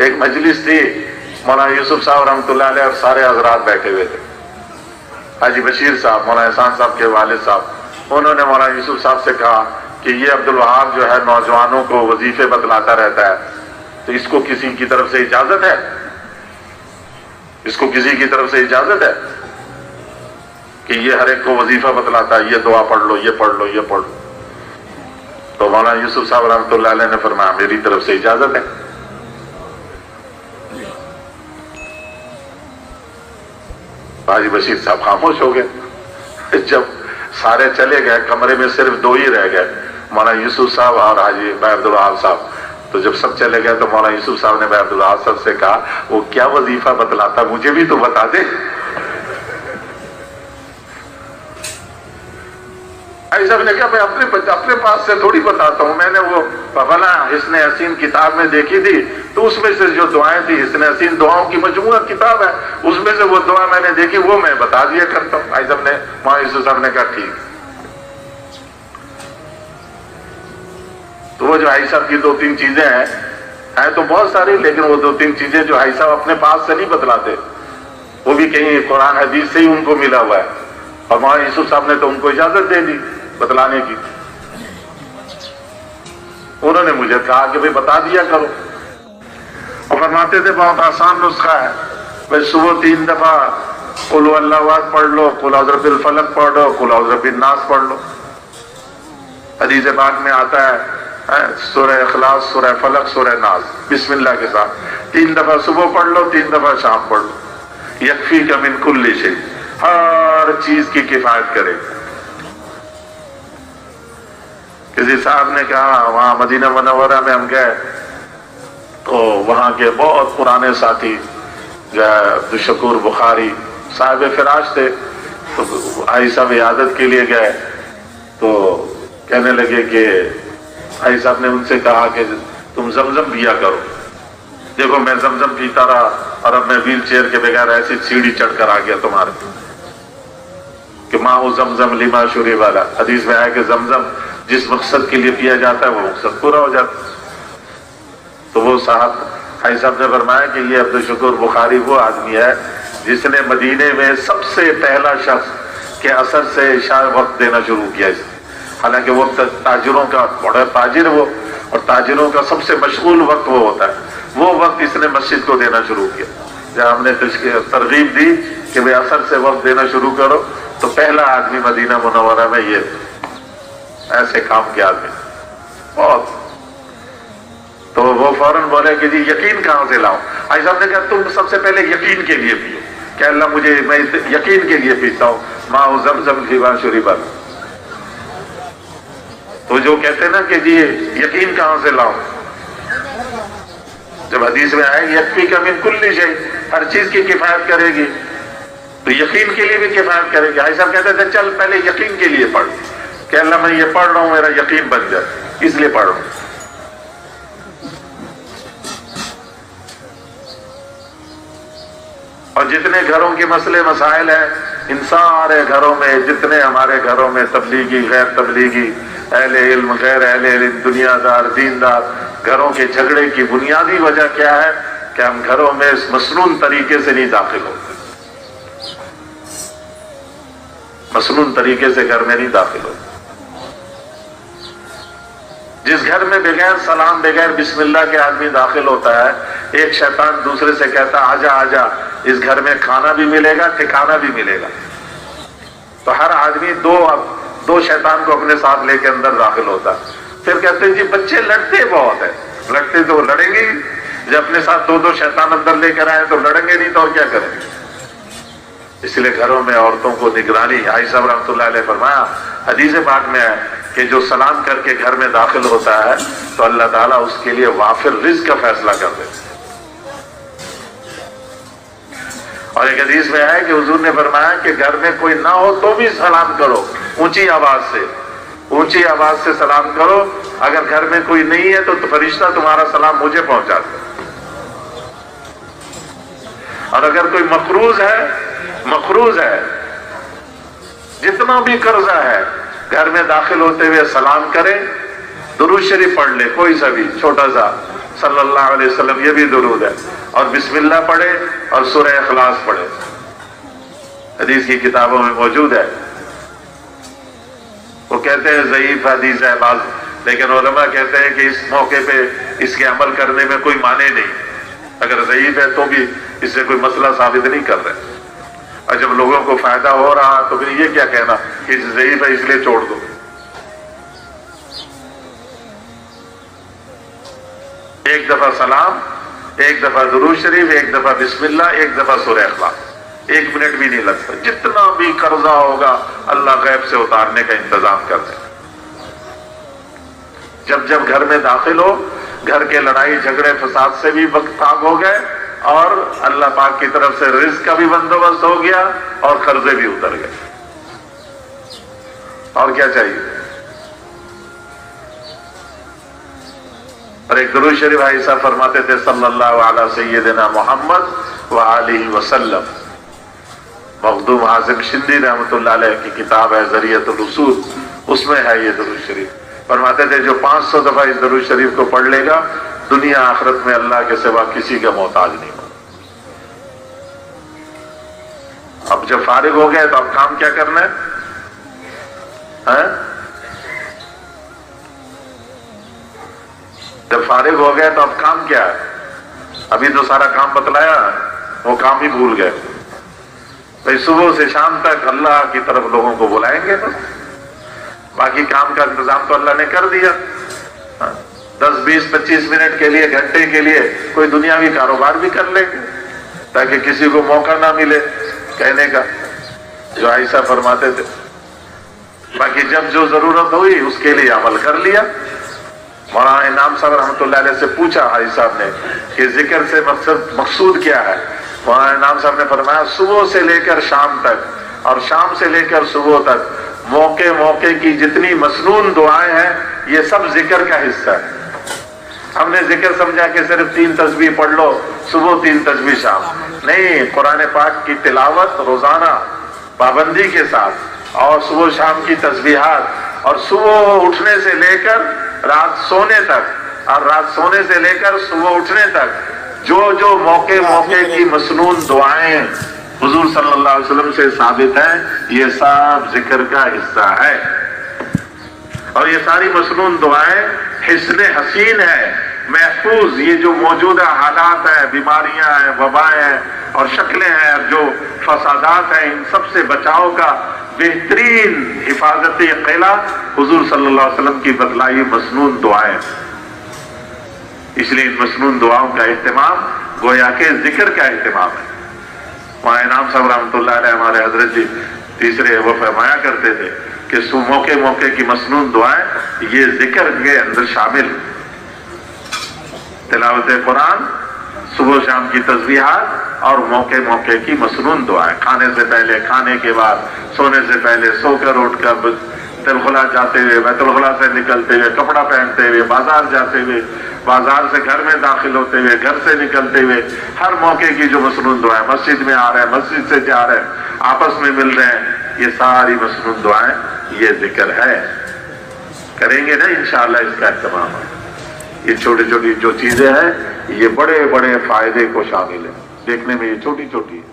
ایک مجلس تھی، مولانا یوسف صاحب رحمۃ اللہ علیہ اور سارے حضرات بیٹھے ہوئے تھے، حاجی بشیر صاحب، مولانا احسان صاحب کے والد صاحب، انہوں نے مولانا یوسف صاحب سے کہا کہ یہ عبدالوہاب جو ہے نوجوانوں کو وظیفے بتلاتا رہتا ہے، تو اس کو کسی کی طرف سے اجازت ہے؟ اس کو کسی کی طرف سے اجازت ہے کہ یہ ہر ایک کو وظیفہ بتلاتا ہے، یہ دعا پڑھ لو، یہ پڑھ لو، یہ پڑھ لو؟ تو مولانا یوسف صاحب رحمۃ اللہ علیہ نے فرمایا میری طرف سے اجازت ہے۔ حاجی بشیر صاحب خاموش ہو گئے۔ جب سارے چلے گئے، کمرے میں صرف دو ہی رہ گئے، مولانا یوسف صاحب اور حاجی بھائی عبدالوہاب صاحب۔ تو جب سب چلے گئے تو مولانا یوسف صاحب نے بھائی عبدالوہاب صاحب سے کہا وہ کیا وظیفہ بتلاتا، مجھے بھی تو بتا دے۔ ایسا نے کہا میں اپنے پاس سے تھوڑی بتاتا ہوں، میں نے وہ فلا حسن حسین کتاب میں دیکھی تھی، تو اس میں سے جو دعائیں تھی، حسن حسین دعاؤں کی مجموعہ کتاب ہے، اس میں سے وہ دعا میں نے دیکھی، وہ میں بتا دیا کرتا ہوں۔ ایسا نے مولانا یوسف صاحب نے کہا ٹھیک۔ تو وہ جو حاجی صاحب کی دو تین چیزیں ہیں تو بہت ساری، لیکن وہ دو تین چیزیں جو حاجی صاحب اپنے پاس سے نہیں بتلاتے، وہ بھی کہیں قرآن حدیث سے ہی ان کو ملا ہوا ہے، اور مولانا یوسف صاحب نے تو ان کو اجازت دے دی بتلانے کی۔ انہوں نے مجھے کہا کہ بھئی بتا دیا کرو، اور فرماتے تھے بہت آسان نسخہ ہے، بھئی صبح 3 دفعہ قل هو اللہ احد پڑھ لو، قل اعوذ برب الفلق پڑھ لو، قل اعوذ برب الناس پڑھ لو۔ حدیث پاک میں آتا ہے سورہ اخلاص، سورہ فلق، سورہ ناس بسم اللہ کے ساتھ 3 دفعہ صبح پڑھ لو، 3 دفعہ شام پڑھ لو، یکفیک من کل شیء، ہر چیز کی کفایت کرے۔ کسی صاحب نے کہا وہاں مدینہ منورہ میں ہم گئے تو وہاں کے بہت پرانے ساتھی جو ہے عبدالشکور بخاری صاحب فراش تھے، تو حاجی صاحب عیادت کے لیے گئے تو کہنے لگے کہ حاجی صاحب نے ان سے کہا کہ تم زمزم پیا کرو۔ دیکھو میں زمزم پیتا رہا اور اب میں ویل چیئر کے بغیر ایسی سیڑھی چڑھ کر آ گیا تمہارے، کہ ماں زمزم لما شوری والا، حدیث میں آیا کہ زمزم جس مقصد کے لیے پیا جاتا ہے وہ مقصد پورا ہو جاتا ہے۔ تو وہ صاحب حاجی صاحب نے فرمایا کہ یہ عبدالشکور بخاری وہ آدمی ہے جس نے مدینے میں سب سے پہلا شخص کے اثر سے عشاء وقت دینا شروع کیا، حالانکہ وہ تاجروں کا بڑا تاجر وہ، اور تاجروں کا سب سے مشغول وقت وہ ہوتا ہے، وہ وقت اس نے مسجد کو دینا شروع کیا۔ جب ہم نے ترغیب دی کہ بھئی اثر سے وقت دینا شروع کرو، تو پہلا آدمی مدینہ منورہ میں یہ ایسے کام کے آدمی بہت۔ تو وہ فوراً بولے کہ جی یقین کہاں سے لاؤں؟ حاجی صاحب نے کہا تم سب سے پہلے یقین کے لیے پیو، کہ اللہ مجھے میں یقین کے لیے پیتا ہوں، ماں زمزم لما شرب له۔ تو جو کہتے ہیں نا کہ جی یقین کہاں سے لاؤں، جب حدیث میں آئے یکفیک من کل شیء، ہر چیز کی کفایت کرے گی، تو یقین کے لیے بھی کفایت کرے گی۔ حاجی صاحب کہتے تھے چل پہلے یقین کے لیے پڑھ، کہ اللہ میں یہ پڑھ رہا ہوں میرا یقین بن جائے، اس لیے پڑھ رہا ہوں۔ اور جتنے گھروں کے مسئلے مسائل ہیں، ان سارے گھروں میں، جتنے ہمارے گھروں میں تبلیغی غیر تبلیغی، اہل علم غیر اہل علم، دنیا دار دیندار، گھروں کے جھگڑے کی بنیادی وجہ کیا ہے کہ ہم گھروں میں اس مسنون طریقے سے نہیں داخل ہوتے، مسنون طریقے سے گھر میں نہیں داخل ہوتے۔ جس گھر میں بغیر سلام بغیر بسم اللہ کے آدمی داخل ہوتا ہے، ایک شیطان دوسرے سے کہتا آجا آجا، اس گھر میں کھانا بھی ملے گا ٹھکانا بھی ملے گا۔ تو ہر آدمی دو شیطان کو اپنے ساتھ لے کے اندر داخل ہوتا ہے۔ پھر کہتے ہیں جی بچے لڑتے بہت ہیں، لڑتے تو لڑیں گے، جب اپنے ساتھ دو شیطان اندر لے کر آئے تو لڑیں گے نہیں تو اور کیا کریں گے۔ اس لیے گھروں میں عورتوں کو نگرانی، حاجی صاحب رحمۃ اللہ علیہ فرمایا حدیث پاک میں ہے کہ جو سلام کر کے گھر میں داخل ہوتا ہے تو اللہ تعالیٰ اس کے لیے وافر رزق کا فیصلہ کر دیتا ہے۔ اور ایک حدیث میں ہے کہ حضور نے فرمایا کہ گھر میں کوئی نہ ہو تو بھی سلام کرو، اونچی آواز سے سلام کرو، اگر گھر میں کوئی نہیں ہے تو فرشتہ تمہارا سلام مجھے پہنچا دے۔ اور اگر کوئی مقروض ہے، جتنا بھی قرضہ ہے، گھر میں داخل ہوتے ہوئے سلام کرے، درود شریف پڑھ لے، کوئی سا بھی چھوٹا سا صلی اللہ علیہ وسلم، یہ بھی درود ہے، اور بسم اللہ پڑھے اور سورہ اخلاص پڑھے، حدیث کی کتابوں میں موجود ہے۔ وہ کہتے ہیں ضعیف حدیث ہے بعض، لیکن علماء کہتے ہیں کہ اس موقع پہ اس کے عمل کرنے میں کوئی معنی نہیں، اگر ضعیف ہے تو بھی اس سے کوئی مسئلہ ثابت نہیں کر رہے، اور جب لوگوں کو فائدہ ہو رہا تو پھر یہ کیا کہنا کہ ضعیف ہے اس لیے چھوڑ دو۔ ایک دفعہ سلام، ایک دفعہ درود شریف، ایک دفعہ بسم اللہ، ایک دفعہ سورہ اخلاص، 1 منٹ بھی نہیں لگتا، جتنا بھی قرضہ ہوگا اللہ غیب سے اتارنے کا انتظام کر دے۔ جب جب گھر میں داخل ہو، گھر کے لڑائی جھگڑے فساد سے بھی پاک ہو گئے، اور اللہ پاک کی طرف سے رزق کا بھی بندوبست ہو گیا، اور قرضے بھی اتر گئے، اور کیا چاہیے۔ اور ایک درود شریف بھائی صاحب فرماتے تھے صلی اللہ علیہ سیدنا محمد وآلہ وسلم، مخدوم حازم شندی رحمۃ اللہ علیہ کی کتاب ہے ذریعۃ الرسول، اس میں ہے یہ درود شریف۔ فرماتے تھے جو 500 دفعہ اس درود شریف کو پڑھ لے گا، دنیا آخرت میں اللہ کے سوا کسی کا محتاج نہیں ہوگا۔ اب جب فارغ ہو گئے تو اب کام کیا کرنا ہے؟ جب فارغ ہو گئے تو اب کام کیا ہے؟ ابھی تو سارا کام بتلایا، وہ کام ہی بھول گئے۔ بھائی صبح سے شام تک اللہ کی طرف لوگوں کو بلائیں گے، بس باقی کام کا انتظام تو اللہ نے کر دیا۔ 10 20 25 منٹ کے لیے، گھنٹے کے لیے کوئی دنیاوی کاروبار بھی کر لیں گے تاکہ کسی کو موقع نہ ملے کہنے کا، جو عائشہ فرماتے تھے۔ باقی جب جو ضرورت ہوئی اس کے لیے عمل کر لیا۔ مولانا انعام صاحب رحمۃ اللہ علیہ سے پوچھا حاجی صاحب نے کہ ذکر سے مقصود کیا ہے؟ مولانا انعام صاحب نے فرمایا صبح سے لے کر شام تک اور شام سے لے کر صبح تک موقع موقع کی جتنی مسنون دعائیں ہیں یہ سب ذکر کا حصہ ہے۔ ہم نے ذکر سمجھا کہ صرف 3 تسبیح پڑھ لو صبح، 3 تسبیح شام، نہیں، قرآن پاک کی تلاوت روزانہ پابندی کے ساتھ، اور صبح شام کی تسبیحات، اور صبح اٹھنے سے لے کر رات سونے تک، اور رات سونے سے لے کر صبح اٹھنے تک جو جو موقع موقع کی مسنون دعائیں حضور صلی اللہ علیہ وسلم سے ثابت ہیں، یہ سب ذکر کا حصہ ہے۔ اور یہ ساری مسنون دعائیں حصن حسین ہے، محفوظ، یہ جو موجودہ حالات ہیں، بیماریاں ہیں، وبائیں ہیں اور شکلیں ہیں، جو فسادات ہیں، ان سب سے بچاؤ کا بہترین حفاظت قلعہ حضور صلی اللہ علیہ وسلم کی بتلائی مسنون دعائیں۔ اس لیے ان مسنون دعاؤں کا اہتمام گویا کہ ذکر کا اہتمام ہے۔ وہاں انعام صاحب رحمۃ اللہ علیہ ہمارے حضرت جی تیسرے وہ فرمایا کرتے تھے کہ موقع موقع کی مسنون دعائیں یہ ذکر کے اندر شامل، تلاوت قرآن، صبح شام کی تسبیحات اور موقع موقع کی مسنون دعائیں، کھانے سے پہلے، کھانے کے بعد، سونے سے پہلے، سو کر اٹھ کر، بیت الخلا جاتے ہوئے، بیت الخلا سے نکلتے ہوئے، کپڑا پہنتے ہوئے، بازار جاتے ہوئے، بازار سے گھر میں داخل ہوتے ہوئے، گھر سے نکلتے ہوئے، ہر موقع کی جو مسنون دعائیں، مسجد میں آ رہے ہیں، مسجد سے جا رہے ہیں، آپس میں مل رہے ہیں، یہ ساری مسنون دعائیں یہ ذکر ہے۔ کریں گے نا انشاءاللہ اس کا اہتمام ہے۔ یہ چھوٹی چھوٹی جو چیزیں ہیں یہ بڑے بڑے فائدے کو شامل ہیں، دیکھنے میں یہ چھوٹی چھوٹی ہے۔